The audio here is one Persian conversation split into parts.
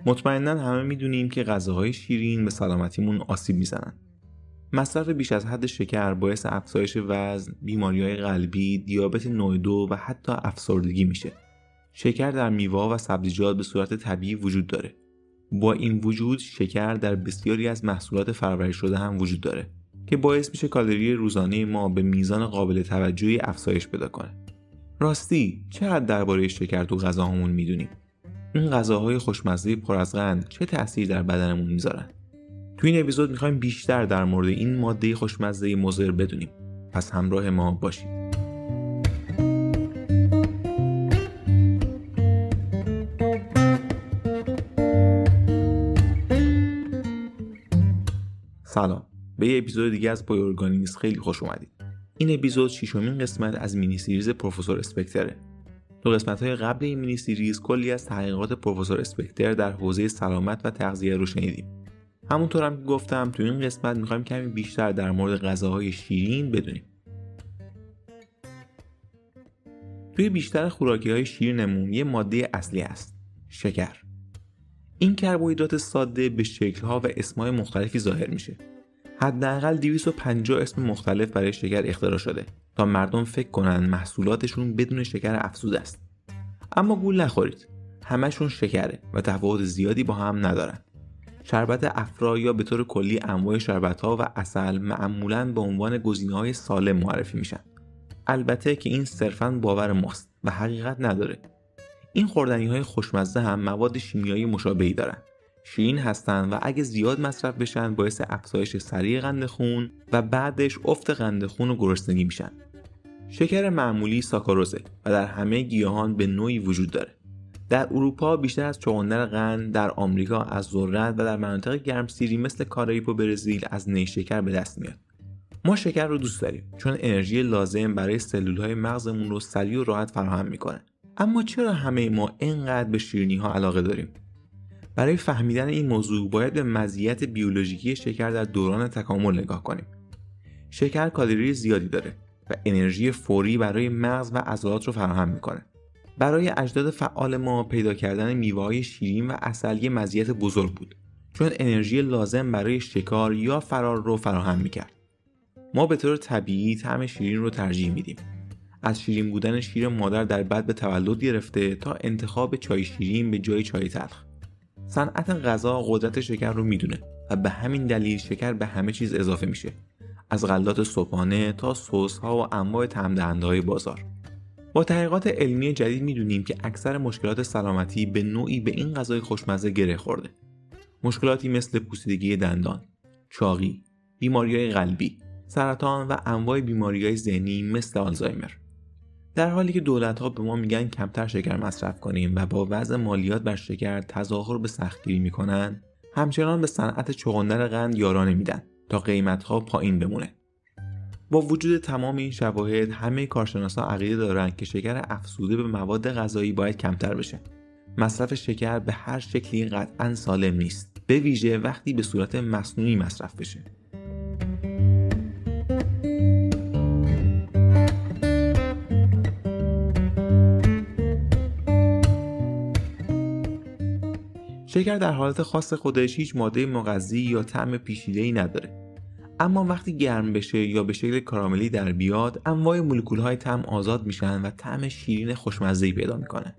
مطمئناً همه میدونیم که غذاهای شیرین به سلامتیمون آسیب میزنن. مصرف بیش از حد شکر باعث افزایش وزن، بیماری‌های قلبی، دیابت نوع 2 و حتی افسردگی میشه. شکر در میوه‌ها و سبزیجات به صورت طبیعی وجود داره. با این وجود شکر در بسیاری از محصولات فرآوری شده هم وجود داره که باعث میشه کالری روزانه ما به میزان قابل توجهی افزایش پیدا کنه. راستی چقدر درباره شکر تو غذاهامون میدونیم؟ این غذاهای خوشمزه پر از قند چه تأثیر در بدنمون میذارن؟ تو این اپیزود میخوایم بیشتر در مورد این ماده خوشمزه مضر بدونیم. پس همراه ما باشید. سلام. به یه اپیزود دیگه از بایو ارگانیسم خیلی خوش اومدید. این اپیزود 6مین قسمت از مینی سریز پروفسور اسپکتره. تو قسمت‌های قبل این مینی سریز کلی از تحقیقات پروفسور اسپکتر در حوزه سلامت و تغذیه رو شنیدیم. همونطور هم که گفتم تو این قسمت می‌خوایم کمی بیشتر در مورد غذاهای شیرین بدونیم. توی بیشتر خوراکی‌های شیرینمون یه ماده اصلی هست، شکر. این کربوهیدرات ساده به شکل‌ها و اسمای مختلفی ظاهر میشه. حداقل 250 اسم مختلف برای شکر اختراع شده تا مردم فکر کنن محصولاتشون بدون شکر افزوده است. اما گول نخورید، همشون شکره و تفاوت زیادی با هم ندارن. شربت افرا یا به طور کلی انواع شربت‌ها و عسل معمولاً به عنوان گزینه‌های سالم معرفی میشن. البته که این صرفاً باور ماست و حقیقت نداره. این خوردنی‌های خوشمزه هم مواد شیمیایی مشابهی دارن. شیرین هستن و اگه زیاد مصرف بشن باعث افزایش سریع قند خون و بعدش افت قند خون و گرسنگی میشن. شکر معمولی ساکاروزه و در همه گیاهان به نوعی وجود داره. در اروپا بیشتر از چغندر قند، در آمریکا از ذرت و در مناطق گرمسیری مثل کارائیب و برزیل از نیشکر به دست میاد. ما شکر رو دوست داریم چون انرژی لازم برای سلول‌های مغزمون رو سریع و راحت فراهم میکنه. اما چرا همه ما اینقدر به شیرینی‌ها علاقه داریم؟ برای فهمیدن این موضوع باید به مزیت بیولوژیکی شکر در دوران تکامل نگاه کنیم. شکر کالری زیادی داره و انرژی فوری برای مغز و عضلات رو فراهم میکنه. برای اجداد فعال ما پیدا کردن میوه‌های شیرین و عسل مزیت بزرگ بود چون انرژی لازم برای شکار یا فرار رو فراهم میکرد. ما به طور طبیعی طعم شیرین رو ترجیح میدیم. از شیرین بودن شیر مادر در بعد به تولد گرفته تا انتخاب چای شیرین به جای چای تلخ. صنعت غذا قدرت شکر رو میدونه و به همین دلیل شکر به همه چیز اضافه میشه، از غلات صبحانه تا سس ها و انواع طعم دهنده بازار. با تحقیقات علمی جدید میدونیم که اکثر مشکلات سلامتی به نوعی به این غذای خوشمزه گره خورده. مشکلاتی مثل پوسیدگی دندان، چاقی، بیماری‌های قلبی، سرطان و انواع بیماری‌های ذهنی مثل آلزایمر. در حالی که دولت‌ها به ما میگن کمتر شکر مصرف کنیم و با وضع مالیات بر شکر تظاهر به سختگیری میکنن، همچنان به صنعت چغندر قند یارانه میدن تا قیمت‌ها پایین بمونه. با وجود تمام این شواهد، همه کارشناسا عقیده دارن که شکر افزوده به مواد غذایی باید کمتر بشه. مصرف شکر به هر شکلی قطعاً سالم نیست، به ویژه وقتی به صورت مصنوعی مصرف بشه. شکر در حالت خاص خودش هیچ ماده مغذی یا طعم پیچیده‌ای نداره. اما وقتی گرم بشه یا به شکل کاراملی در بیاد، انواع مولکول‌های طعم آزاد میشن و طعم شیرین خوشمزه‌ای پیدا میکنه.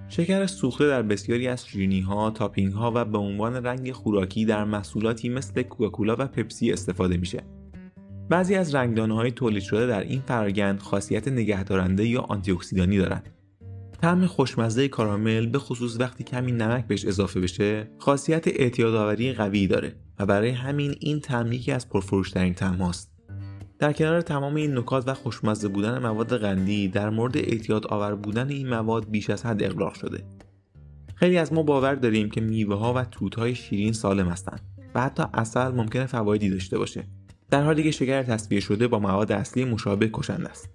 شکر سوخته در بسیاری از شیرینی‌ها، تاپینگ‌ها و به عنوان رنگ خوراکی در محصولاتی مثل کوکاکولا و پپسی استفاده میشه. بعضی از رنگدانه‌های تولید شده در این فرآیند خاصیت نگهدارنده یا آنتی اکسیدانی دارن. طعم خوشمزه کارامل به خصوص وقتی کمی نمک بهش اضافه بشه خاصیت اعتیادآوری قوی داره و برای همین این طعم یکی از پرفروش‌ترین طعم‌هاست. در کنار تمام این نکات و خوشمزه بودن مواد قندی، در مورد اعتیادآور بودن این مواد بیش از حد اغراق شده. خیلی از ما باور داریم که میوه‌ها و توت‌های شیرین سالم هستند و حتی عسل ممکنه فوایدی داشته باشه، در حالی که شکر تصفیه شده با مواد اصلی مشابه کشنده است.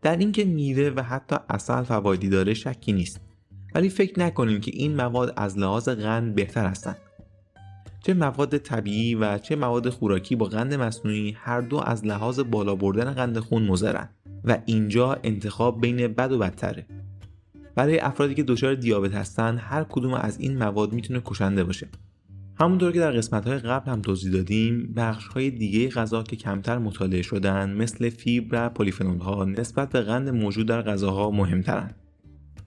در اینکه میوه و حتی عسل فوایدی داره شکی نیست، ولی فکر نکنیم که این مواد از لحاظ قند بهتر هستند. چه مواد طبیعی و چه مواد خوراکی با قند مصنوعی هر دو از لحاظ بالا بردن قند خون مضرن و اینجا انتخاب بین بد و بدتره. برای افرادی که دچار دیابت هستن هر کدوم از این مواد میتونه کشنده باشه. همونطور که در قسمت‌های قبل هم توضیح دادیم، بخش‌های دیگه غذا که کمتر مطالعه شدن مثل فیبر و پلیفنول‌ها نسبت به قند موجود در غذاها مهمترن.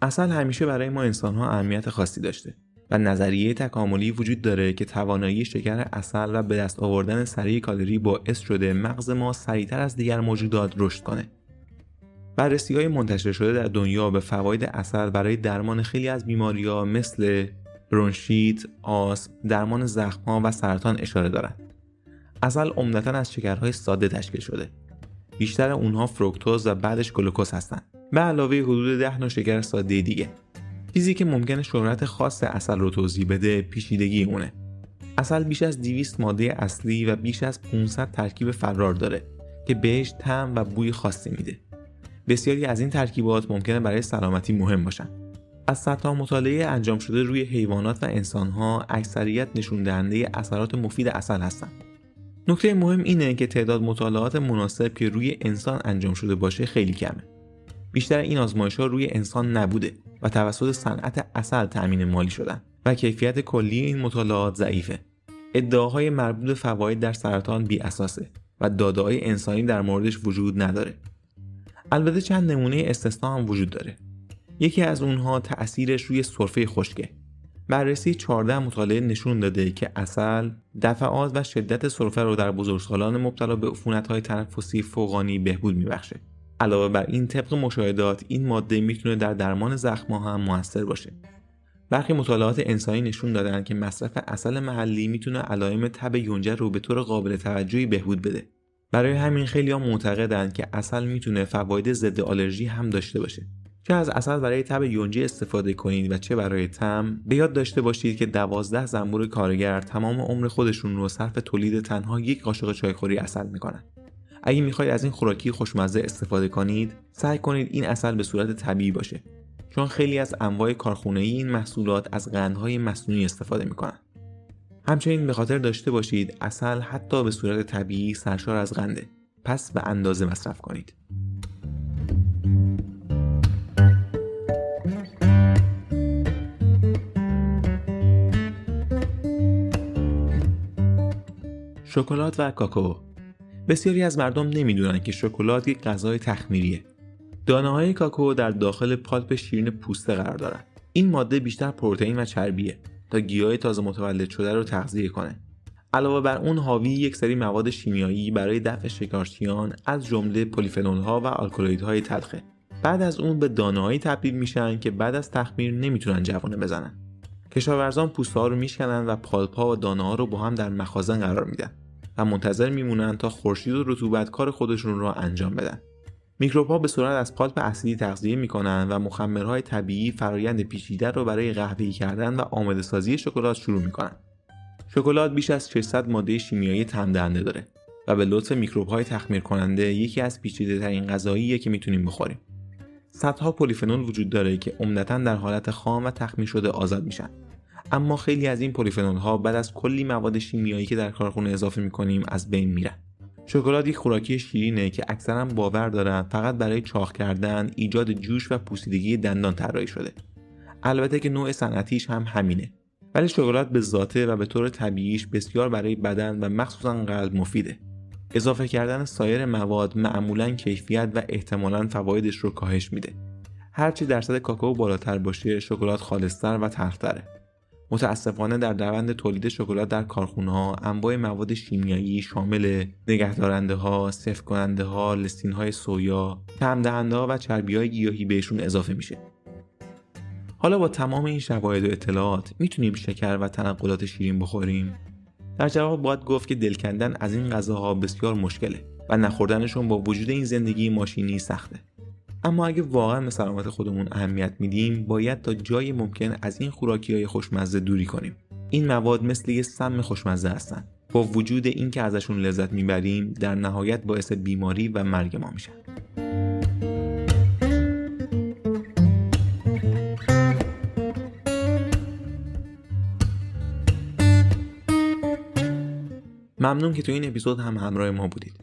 عسل همیشه برای ما انسان‌ها اهمیت خاصی داشته و نظریه تکاملی وجود داره که توانایی شکر عسل و به دست آوردن سریع کالری باعث شده مغز ما سریعتر از دیگر موجودات رشد کنه. بررسی‌های منتشر شده در دنیا به فواید عسل برای درمان خیلی از بیماری‌ها مثل برونشیت، آسم، درمان زخم‌ها و سرطان اشاره دارند. عسل عمدتاً از شکرهای ساده تشکیل شده. بیشتر اونها فروکتوز و بعدش گلوکوز هستند. به علاوه حدود 10 نوع شکر ساده دیگه. چیزی که ممکنه شهرت خاص عسل رو توضیح بده پیچیدگی اونه. عسل بیش از 200 ماده اصلی و بیش از 500 ترکیب فرار داره که بهش طعم و بوی خاصی میده. بسیاری از این ترکیبات ممکنه برای سلامتی مهم باشن. از صدها مطالعه انجام شده روی حیوانات و انسان‌ها اکثریت نشون دهنده اثرات مفید عسل هستند. نکته مهم اینه که تعداد مطالعات مناسب که روی انسان انجام شده باشه خیلی کمه. بیشتر این آزمایش‌ها روی انسان نبوده و توسط صنعت عسل تأمین مالی شدن و کیفیت کلی این مطالعات ضعیفه. ادعاهای مربوط به فواید در سرطان بی اساسه و داده‌های انسانی در موردش وجود نداره. البته چند نمونه استثنا هم وجود داره. یکی از اونها تأثیرش روی سرفه خشکه. بررسی 14 مطالعه نشون داده که عسل دفعات و شدت سرفه رو در بزرگسالان مبتلا به عفونت‌های تنفسی فوقانی بهبود میبخشه. علاوه بر این طبق مشاهدات این ماده میتونه در درمان زخم‌ها هم موثر باشه. برخی مطالعات انسانی نشون دادن که مصرف عسل محلی میتونه علائم تب یونجه رو به طور قابل توجهی بهبود بده. برای همین خیلی‌ها معتقدن که عسل میتونه فواید ضد آلرژی هم داشته باشه. چه از عسل برای تب یونجه استفاده کنید و چه برای طعم، به یاد داشته باشید که 12 زنبور کارگر تمام عمر خودشون رو صرف تولید تنها یک قاشق چایخوری عسل میکنن. اگه میخواید از این خوراکی خوشمزه استفاده کنید، سعی کنید این عسل به صورت طبیعی باشه، چون خیلی از انواع کارخونه‌ای این محصولات از قندهای مصنوعی استفاده میکنن. همچنین به خاطر داشته باشید عسل حتی به صورت طبیعی سرشار از قنده، پس به اندازه مصرف کنید. شکلات و کاکائو. بسیاری از مردم نمیدونن که شکلات یک غذای تخمیریه. دانه‌های کاکائو در داخل پالپ شیرین پوسته قرار دارن. این ماده بیشتر پروتئین و چربیه تا گیاه تازه متولد شده رو تغذیه کنه. علاوه بر اون حاوی یک سری مواد شیمیایی برای دفع شکارچیان از جمله پلیفنول‌ها و آلکالوئیدهای تلخه. بعد از اون به دانه‌هایی تبدیل میشن که بعد از تخمیر نمیتونن جوانه بزنن. کشاورزان پوسته‌ها رو میشکنن و پالپ‌ها و دانه‌ها رو با هم در مخازن قرار میدن و منتظر میمونن تا خورشید و رطوبت کار خودشون رو انجام بدن. میکروب‌ها به سرعت از پالپ اصلی تغذیه میکنن و مخمرهای طبیعی فرایند پیچیده رو برای قهوه‌ای کردن و آماده‌سازی شکلات شروع میکنن. شکلات بیش از 600 ماده شیمیایی طعم دهنده داره و به لطف میکروب‌های تخمیر کننده یکی از پیچیده‌ترین غذاییه که میتونیم بخوریم. صدها پلیفنول وجود داره که عمدتاً در حالت خام و تخمیر شده آزاد میشن. اما خیلی از این پلیفنول‌ها بعد از کلی مواد شیمیایی که در کارخونه اضافه می‌کنیم از بین میرن. شکلات یک خوراکی شیرینه که اکثرا باور دارن فقط برای چاق کردن، ایجاد جوش و پوسیدگی دندان طراحی شده. البته که نوع صنعتیش هم همینه. ولی شکلات به ذاته و به طور طبیعیش بسیار برای بدن و مخصوصاً قلب مفیده. اضافه کردن سایر مواد معمولاً کیفیت و احتمالاً فوایدش رو کاهش میده. هرچی درصد کاکائو بالاتر باشه، شکلات خالص‌تر و تلخ‌تره. متاسفانه در روند تولید شکلات در کارخونه‌ها انواع مواد شیمیایی شامل نگهدارنده‌ها، سفت کننده‌ها، لسین‌های سویا، طعم دهنده‌ها و چربی‌های گیاهی بهشون اضافه میشه. حالا با تمام این شواهد و اطلاعات میتونیم شکر و تنقلات شیرین بخوریم؟ در جواب باید گفت که دل کندن از این غذاها بسیار مشکله و نخوردنشون با وجود این زندگی ماشینی سخته. اما اگه واقعا به سلامت خودمون اهمیت میدیم، باید تا جای ممکن از این خوراکی‌های خوشمزه دوری کنیم. این مواد مثل یه سم خوشمزه هستن. با وجود این که ازشون لذت میبریم، در نهایت باعث بیماری و مرگ ما میشن. ممنون که تو این اپیزود هم همراه ما بودید.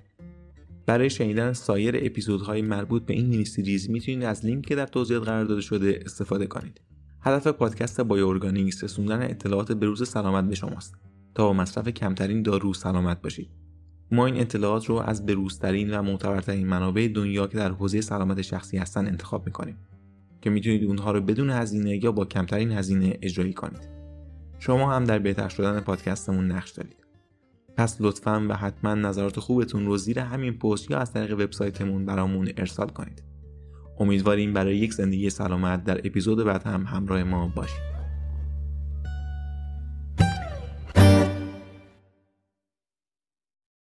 برای شنیدن سایر اپیزودهای مربوط به این مینی سریز میتونید از لینک که در توضیحات قرار داده شده استفاده کنید. هدف پادکست بایوارگانیکس رسوندن اطلاعات بروز سلامت به شماست تا با مصرف کمترین دارو سلامت باشید. ما این اطلاعات رو از بروزترین و معتبرترین منابع دنیا که در حوزه سلامت شخصی هستن انتخاب میکنیم که میتونید اونها رو بدون هزینه یا با کمترین هزینه اجرایی کنید. شما هم در بهتر شدن پادکستمون نقش دارید. پس لطفاً و حتما نظرات خوبتون رو زیر همین پست یا از طریق وبسایتمون برامون ارسال کنید. امیدواریم برای یک زندگی سلامت در اپیزود بعد هم همراه ما باشید.